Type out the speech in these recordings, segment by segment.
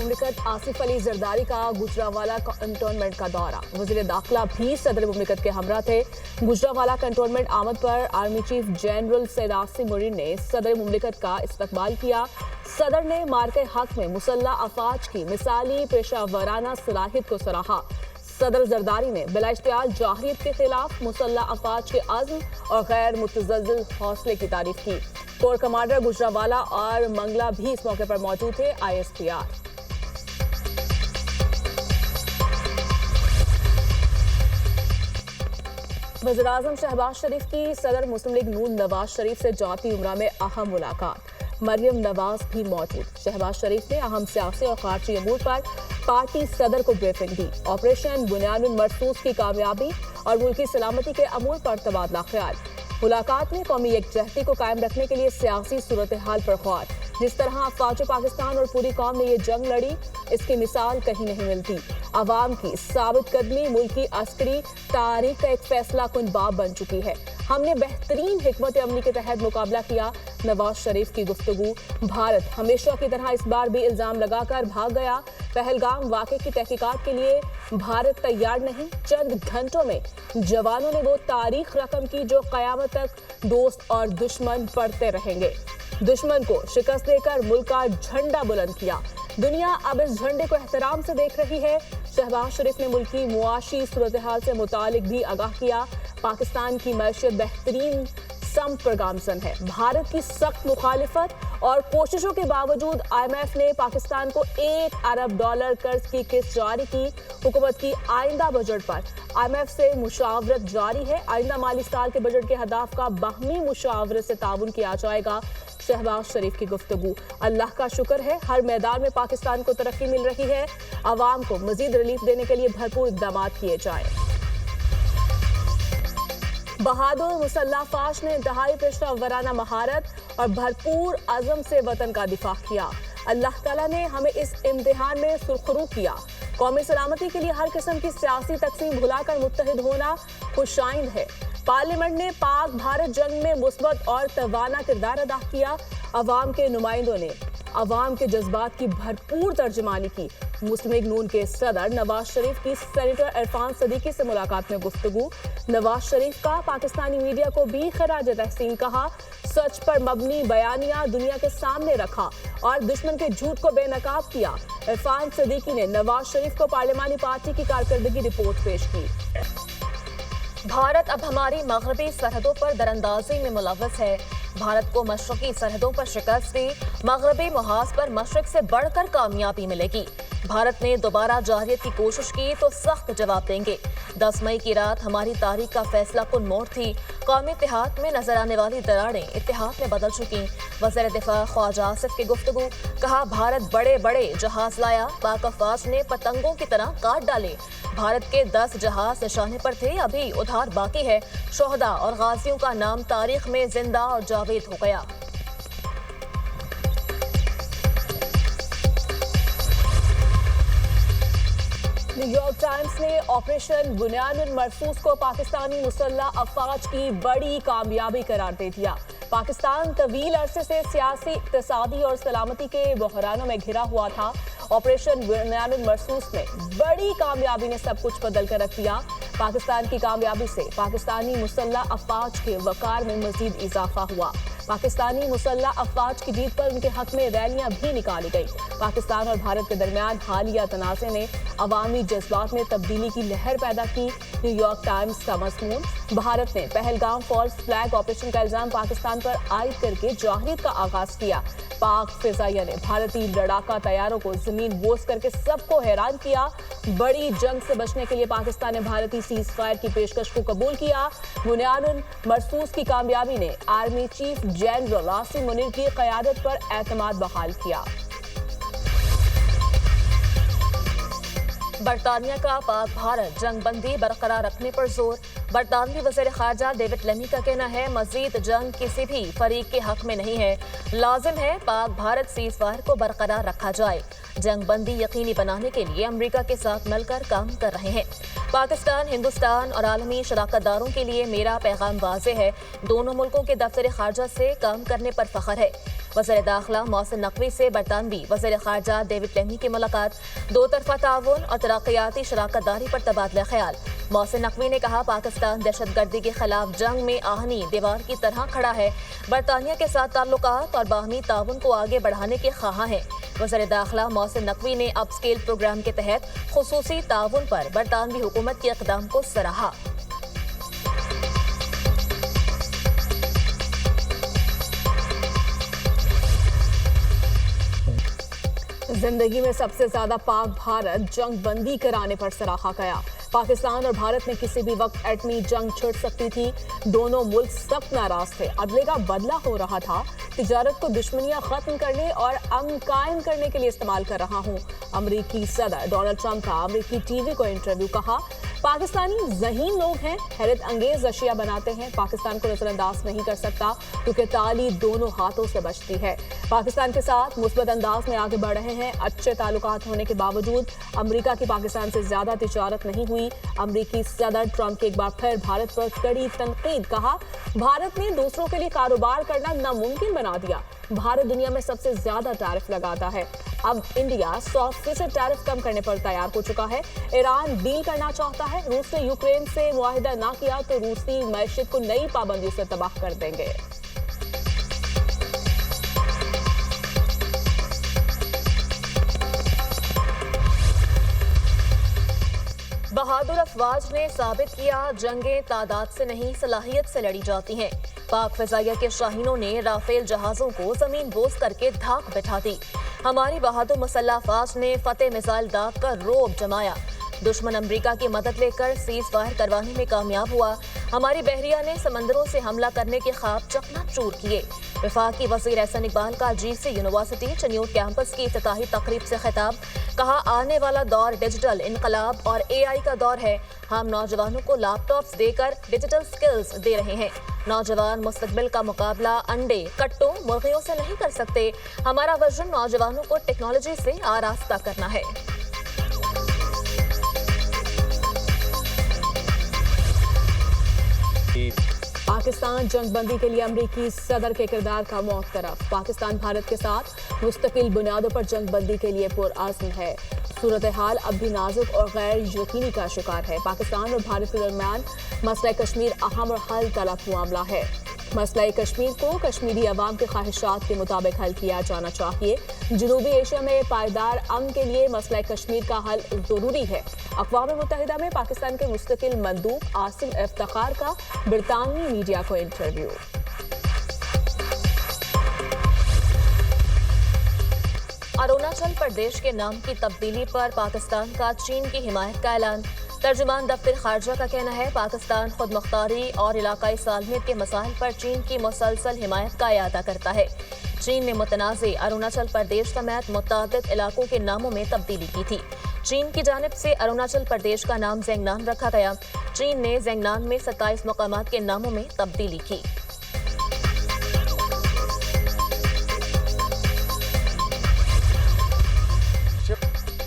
مملکت آصف علی زرداری کا گجرانوالہ کنٹونمنٹ کا دورہ۔ وزیر داخلہ بھی صدر مملکت کے ہمراہ تھے۔ گجرانوالہ کنٹونمنٹ آمد پر army chief general Syed Asim Munir نے صدر مملکت کا استقبال کیا۔ صدر نے مارکہ حق میں مسلح افواج کی مثالی پیشہ ورانہ صلاحیت کو سراہا۔ صدر زرداری نے بلا اشتعال جوہریت کے خلاف مسلح افواج کے عزم اور غیر متزلزل حوصلے کی تعریف کی۔ کور کمانڈر گجرانوالہ اور منگلا بھی اس موقع پر موجود تھے۔ ISPR وزیراعظم شہباز شریف کی صدر مسلم لیگ نون نواز شریف سے جوتی عمرہ میں اہم ملاقات۔ مریم نواز بھی موجود۔ شہباز شریف نے اہم سیاسی اور خارجی امور پر پارٹی صدر کو بریفنگ دی۔ آپریشن بنیاد مرصوص کی کامیابی اور ملکی سلامتی کے امور پر تبادلہ خیال۔ ملاقات میں قومی یکجہتی کو قائم رکھنے کے لیے سیاسی صورتحال پر غور۔ جس طرح افواج پاکستان اور پوری قوم نے یہ جنگ لڑی، اس کی مثال کہیں نہیں ملتی۔ عوام کی ثابت قدمی ملک کی عسکری تاریخ کا ایک فیصلہ کن باب بن چکی ہے۔ ہم نے بہترین حکمت عملی کے تحت مقابلہ کیا۔ نواز شریف کی گفتگو۔ بھارت ہمیشہ کی طرح اس بار بھی الزام لگا کر بھاگ گیا۔ پہلگام واقعے کی تحقیقات کے لیے بھارت تیار نہیں۔ چند گھنٹوں میں جوانوں نے وہ تاریخ رقم کی جو قیامت تک دوست اور دشمن پڑھتے رہیں گے۔ دشمن کو شکست دے کر ملک کا جھنڈا بلند کیا۔ دنیا اب اس جھنڈے کو احترام سے دیکھ رہی ہے۔ شہباز شریف نے ملکی معاشی صورتحال سے متعلق بھی آگاہ کیا۔ پاکستان کی معیشت بہترین سمت پر گامزن ہے۔ بھارت کی سخت مخالفت اور کوششوں کے باوجود IMF نے پاکستان کو $1 ارب قرض کی قسط جاری کی۔ حکومت کی آئندہ بجٹ پر IMF سے مشاورت جاری ہے۔ آئندہ مالی سال کے بجٹ کے اہداف کا باہمی مشاورت سے تعاون کیا جائے گا۔ شہباز شریف کی گفتگو۔ اللہ کا شکر ہے ہر میدان میں پاکستان کو ترقی مل رہی ہے۔ عوام کو مزید ریلیف دینے کے لیے بھرپور اقدامات کیے جائیں۔ بہادر مسلح افواج نے انتہائی پیشہ ورانہ مہارت اور بھرپور عزم سے وطن کا دفاع کیا۔ اللہ تعالیٰ نے ہمیں اس امتحان میں سرخرو کیا۔ قومی سلامتی کے لیے ہر قسم کی سیاسی تقسیم بھلا کر متحد ہونا خوش آئند ہے۔ پارلیمنٹ نے پاک بھارت جنگ میں مثبت اور توانا کردار ادا کیا۔ عوام کے نمائندوں نے عوام کے جذبات کی بھرپور ترجمانی کی۔ مسلم لیگ نون کے صدر نواز شریف کی سینیٹر عرفان صدیقی سے ملاقات میں گفتگو۔ نواز شریف کا پاکستانی میڈیا کو بھی خراج تحسین کہا۔ سچ پر مبنی بیانیہ دنیا کے سامنے رکھا اور دشمن کے جھوٹ کو بے نقاب کیا۔ عرفان صدیقی نے نواز شریف کو پارلیمانی پارٹی کی کارکردگی رپورٹ پیش کی۔ بھارت اب ہماری مغربی سرحدوں پر دراندازی میں ملوث ہے۔ بھارت کو مشرقی سرحدوں پر شکست دی، مغربی محاذ پر مشرق سے بڑھ کر کامیابی ملے گی۔ بھارت نے دوبارہ جوہریت کی کوشش کی تو سخت جواب دیں گے۔ 10 مئی کی رات ہماری تاریخ کا فیصلہ کن موڑ تھی۔ قومی اتحاد میں نظر آنے والی دراڑیں اتحاد میں بدل چکی۔ وزیر دفاع خواجہ آصف کی گفتگو۔ کہا بھارت بڑے بڑے جہاز لایا، پاک افواج نے پتنگوں کی طرح کاٹ ڈالے۔ بھارت کے 10 جہاز نشانے پر تھے، ابھی ادھار باقی ہے۔ شہداء اور غازیوں کا نام تاریخ میں زندہ اور جاوید ہو گیا۔ نیو یارک ٹائمز نے آپریشن بنیاد مرصوص کو پاکستانی مسلح افواج کی بڑی کامیابی قرار دے دیا۔ پاکستان طویل عرصے سے سیاسی، اقتصادی اور سلامتی کے بحرانوں میں گھرا ہوا تھا۔ آپریشن بنیاد مرصوص میں بڑی کامیابی نے سب کچھ بدل کر رکھ دیا۔ پاکستان کی کامیابی سے پاکستانی مسلح افواج کے وقار میں مزید اضافہ ہوا۔ پاکستانی مسلح افواج کی جیت پر ان کے حق میں ریلیاں بھی نکالی گئی۔ پاکستان اور بھارت کے درمیان حالیہ تنازع نے عوامی جذبات میں تبدیلی کی لہر پیدا کی۔ نیو یارک ٹائمز کا مضمون۔ بھارت نے پہلگام فالس فلیگ آپریشن کا الزام پاکستان پر عائد کر کے جوہریت کا آغاز کیا۔ پاک فضائیہ نے بھارتی لڑاکا طیاروں کو زمین بوس کر کے سب کو حیران کیا۔ بڑی جنگ سے بچنے کے لیے پاکستان نے بھارتی سیز فائر کی پیشکش کو قبول کیا۔ بنیاد مرصوص کی کامیابی نے army chief general Asim Munir کی قیادت پر اعتماد بحال کیا۔ برطانیہ کا پاک بھارت جنگ بندی برقرار رکھنے پر زور۔ برطانوی वज़ीर ख़ारजा डेविड लेमी का कहना है मज़ीद जंग किसी भी फरीक के हक में नहीं है, लाजिम है पाक भारत सीज़ फायर को बरकरार रखा जाए। जंग बंदी यकीनी बनाने के लिए अमेरिका के साथ मिलकर काम कर रहे हैं। पाकिस्तान, हिंदुस्तान और आलमी शराकतदारों के लिए मेरा पैगाम वाज़ेह है, दोनों मुल्कों के दफ्तर ख़ारजा से काम करने पर फ़ख्र है। वज़ीर दाखिला मोहसिन नकवी से बरतानवी वज़ीर ख़ारजा डेविड लेमी की मुलाकात, दो तरफ़ा ताउन और तरक्याती शराकतदारी पर तबादला ख्याल। मोहसिन नकवी ने कहा पाकिस्तान दहशतगर्दी के खिलाफ जंग में आहनी दीवार की तरह खड़ा है, बरतानिया के साथ ताल्लुकात और बाहमी ताउन को आगे बढ़ाने के ख्वाहां हैं। वज़ीर दाखिला मोहसिन नकवी ने अपस्केल प्रोग्राम के तहत खुसूसी ताउन पर बरतानवी हुकूमत के इक़दाम को सराहा। जिंदगी में सबसे ज्यादा पाक भारत जंग बंदी कराने पर सराहा गया। पाकिस्तान और भारत में किसी भी वक्त एटमी जंग छिड़ सकती थी। दोनों मुल्क सख्त नाराज थे। अदले का बदला हो रहा था। तिजारत को दुश्मनियां खत्म करने और अमन कायम करने के लिए इस्तेमाल कर रहा हूं। अमरीकी सदर डोनाल्ड ट्रंप का अमरीकी टीवी को इंटरव्यू। कहा पाकिस्तानी ज़हीन लोग हैं, हैरत अंगेज अशिया बनाते हैं। पाकिस्तान को नजरअंदाज नहीं कर सकता क्योंकि ताली दोनों हाथों से बचती है। पाकिस्तान के साथ मुस्बत अंदाज में आगे बढ़ रहे हैं। अच्छे ताल्लुकात होने के बावजूद अमेरिका की पाकिस्तान से ज्यादा तिजारत नहीं हुई। अमेरिकी सदर ट्रंप के एक बार फिर भारत पर कड़ी तनकीद। कहा भारत ने दूसरों के लिए कारोबार करना नामुमकिन बना दिया। भारत दुनिया में सबसे ज्यादा टैरिफ लगाता है। अब इंडिया 100% टैरिफ कम करने पर तैयार हो चुका है। ईरान डील करना चाहता है। रूस ने यूक्रेन से मुआहिदा ना किया तो रूसी मैशियत को नई पाबंदियों से तबाह कर देंगे। बहादुर अफवाज ने साबित किया जंगें तादाद से नहीं सलाहियत से लड़ी जाती हैं। पाक फिजाइया के शाहीनों ने राफेल जहाजों को जमीन बोस करके धाक बैठा दी। हमारी बहादुर मुसल्लह अफवाज ने फतेह मिसाइल दाग कर रोब जमाया। दुश्मन अमेरिका की मदद लेकर सीज फायर करवाने में कामयाब हुआ। हमारी बहरिया ने समंदरों से हमला करने के ख्वाब चकनाचूर किए। वफाकी वज़ीर एहसन इकबाल का GC यूनिवर्सिटी चन्यूट कैंपस की इफ्तिताही तकरीब से खिताब। कहा आने वाला दौर डिजिटल इनकलाब और AI का दौर है। हम नौजवानों को लैपटॉप्स देकर डिजिटल स्किल्स दे रहे हैं। नौजवान मुस्तकबिल का मुकाबला अंडे, कट्टों, मुर्गियों से नहीं कर सकते। हमारा विजन नौजवानों को टेक्नोलॉजी से आरास्ता करना है। पाकिस्तान जंगबंदी के लिए अमरीकी सदर के किरदार का मौतरफ। पाकिस्तान भारत के साथ मुस्तकिल बुनियादों पर जंगबंदी के लिए पुरअज़्म है। सूरत हाल अब भी नाजुक और गैर यकीनी का शिकार है। पाकिस्तान और भारत के दरमियान मसला कश्मीर अहम और हल तलब मामला है। मसला कश्मीर को कश्मीरी अवाम के ख्वाहिशात के मुताबिक हल किया जाना चाहिए। जनूबी एशिया में पायदार अमन के लिए मसला कश्मीर का हल जरूरी है। अक़वाम मुत्तहिदा में पाकिस्तान के मुस्तकिल मंदूब आसिम इफ्तिखार का ब्रितानवी मीडिया को इंटरव्यू। अरुणाचल प्रदेश के नाम की तब्दीली पर पाकिस्तान का चीन की हिमायत का ऐलान। तर्जुमान दफ्तर खारजा का कहना है पाकिस्तान खुद मुख्तारी और इलाकाई सालमियत के मसाइल पर चीन की मुसलसल हिमायत का इयादा करता है। चीन ने मुतनाज़े अरुणाचल प्रदेश समेत मुतअद्दिद इलाकों के नामों में तब्दीली की थी। चीन की जानिब से अरुणाचल प्रदेश का नाम ज़ेंगनान रखा गया। चीन ने ज़ेंगनान में 27 मकामात के नामों में तब्दीली की।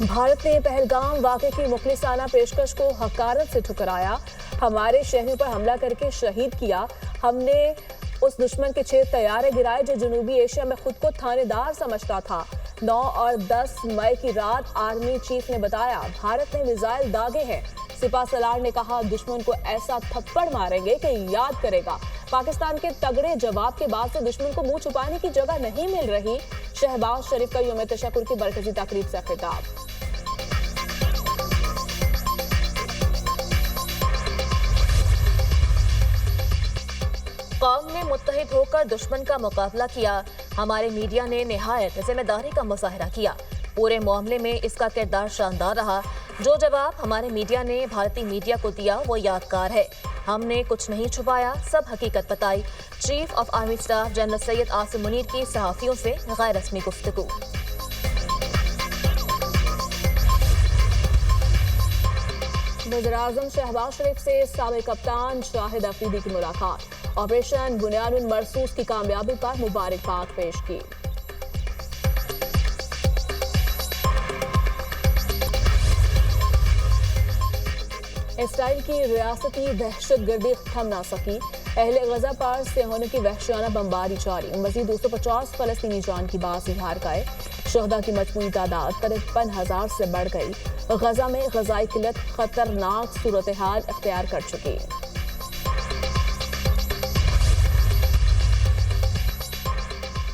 भारत ने पहलगाम वाक़े की मुखलिसाना पेशकश को हकारत से ठुकराया। हमारे शहरों पर हमला करके शहीद किया। हमने उस दुश्मन के 6 तैयारे गिराए जो जनूबी एशिया में खुद को थानेदार समझता था। 9 और 10 मई की रात आर्मी चीफ ने बताया भारत ने मिसाइल दागे हैं। सिपा सलार ने कहा दुश्मन को ऐसा थप्पड़ मारेंगे कि याद करेगा। पाकिस्तान के तगड़े जवाब के बाद से दुश्मन को मुंह छुपाने की जगह नहीं मिल रही। शहबाज शरीफ का यौम तशक्कुर की मरकजी तकरीब से खिताब। कौम ने मुत्तहिद होकर दुश्मन का मुकाबला किया। हमारे मीडिया ने निहायत जिम्मेदारी का मुजाहरा किया। पूरे मामले में इसका किरदार शानदार रहा। जो जवाब हमारे मीडिया ने भारतीय मीडिया को दिया वो यादगार है। हमने कुछ नहीं छुपाया, सब हकीकत बताई। Chief of army staff general Syed Asim Munir की सहाफ़ियों से गैर रस्मी गुफ्तगू। वज़ीर-ए-आज़म शहबाज शरीफ से साबिक़ कप्तान शाहिद अफरीदी की मुलाकात। ऑपरेशन बुनियानुन मरसूस की कामयाबी पर मुबारकबाद पेश की। इसराइल की रियासती दहशतगर्दी थम ना सकी। अहले गजा पर सेहोनों की वहशियाना बमबारी जारी। मजीद 250 फलस्तीनी जान की बाजी हार गए। शहदा की मजमूई तादाद 53,000 से बढ़ गई। गजा में गजाई किल्लत खतरनाक सूरत हाल इख्तियार कर चुकी।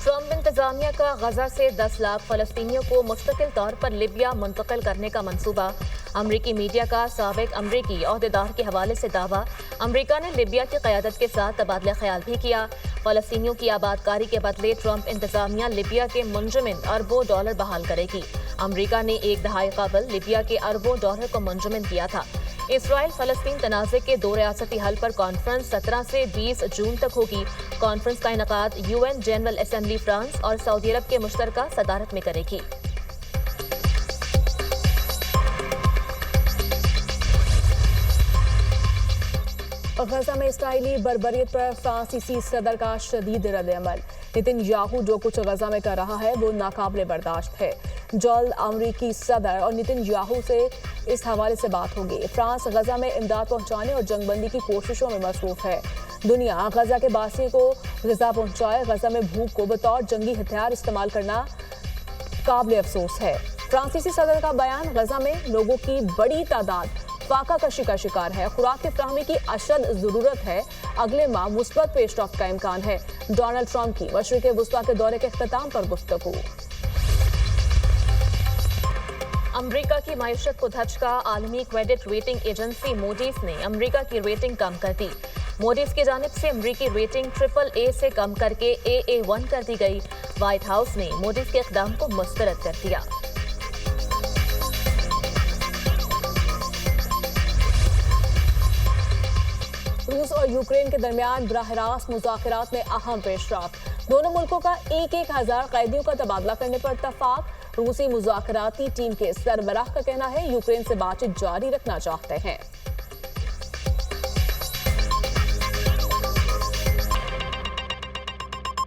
ट्रंप इंतजामिया का गजा से 10 लाख फलस्तीनियों को मुस्तकिल तौर पर लिबिया मुंतकिल करने का मंसूबा। अमरीकी मीडिया का साबिक अमरीकी ओहदेदार के हवाले से दावा। अमरीका ने लिबिया की क़यादत के साथ तबादला ख्याल भी किया। फलस्तीनियों की आबादकारी के बदले ट्रंप इंतजामिया लिबिया के मुंजमिन अरबों डॉलर बहाल करेगी। अमरीका ने एक दहाई कबल लिबिया के अरबों डॉलर को मुंजमिन किया था। इसराइल फलस्तीन तनाज़े के 2 रियासती हल पर कॉन्फ्रेंस 17 से 20 जून तक होगी। कॉन्फ्रेंस का इनकाद UN जनरल असेंबली फ्रांस और सऊदी अरब के मुश्तरका सदारत में करेगी। गजा में इसराइली बर्बरियत पर फ्रांसीसी सदर का शदीद रद्द-ए-अमल। नेतन्याहू जो कुछ गजा में कर रहा है वो नाकाबिले बर्दाश्त है। जल्द अमरीकी सदर और नेतन्याहू से इस हवाले से बात होगी। फ्रांस गजा में इमदाद पहुंचाने और जंगबंदी की कोशिशों में मसरूफ है। दुनिया गजा के बासियों को ग़िज़ा पहुंचाए। गजा में भूख को बतौर जंगी हथियार इस्तेमाल करना काबिल अफसोस है। फ्रांसीसी सदर का बयान। गजा में लोगों की बड़ी तादाद फाका कशी का शिकार है। खुराक की फ्राहमी की अशद जरूरत है। अगले माह मुस्बत पेशरफ्त का इम्कान है। डोनाल्ड ट्रंप की मशरिक़ वुस्ता के दौरे के इख्तिताम पर गुफ्तगू। अमरीका की मईशत को धचका। आलमी क्रेडिट रेटिंग एजेंसी मूडीज ने अमरीका की रेटिंग कम कर दी। मूडीज की जानिब से अमरीकी रेटिंग AAA से कम करके AA1 कर दी गई। व्हाइट हाउस ने मूडीज के इक़दाम को मुस्तरद कर दिया। रूस और यूक्रेन के दरमियान बराह रास्त मुज़ाकरात में अहम पेशरफ्त। दोनों मुल्कों का 1,000 कैदियों का तबादला करने पर इत्तफाक। रूसी मुज़ाकराती टीम के सरबराह का कहना है यूक्रेन से बातचीत जारी रखना चाहते हैं।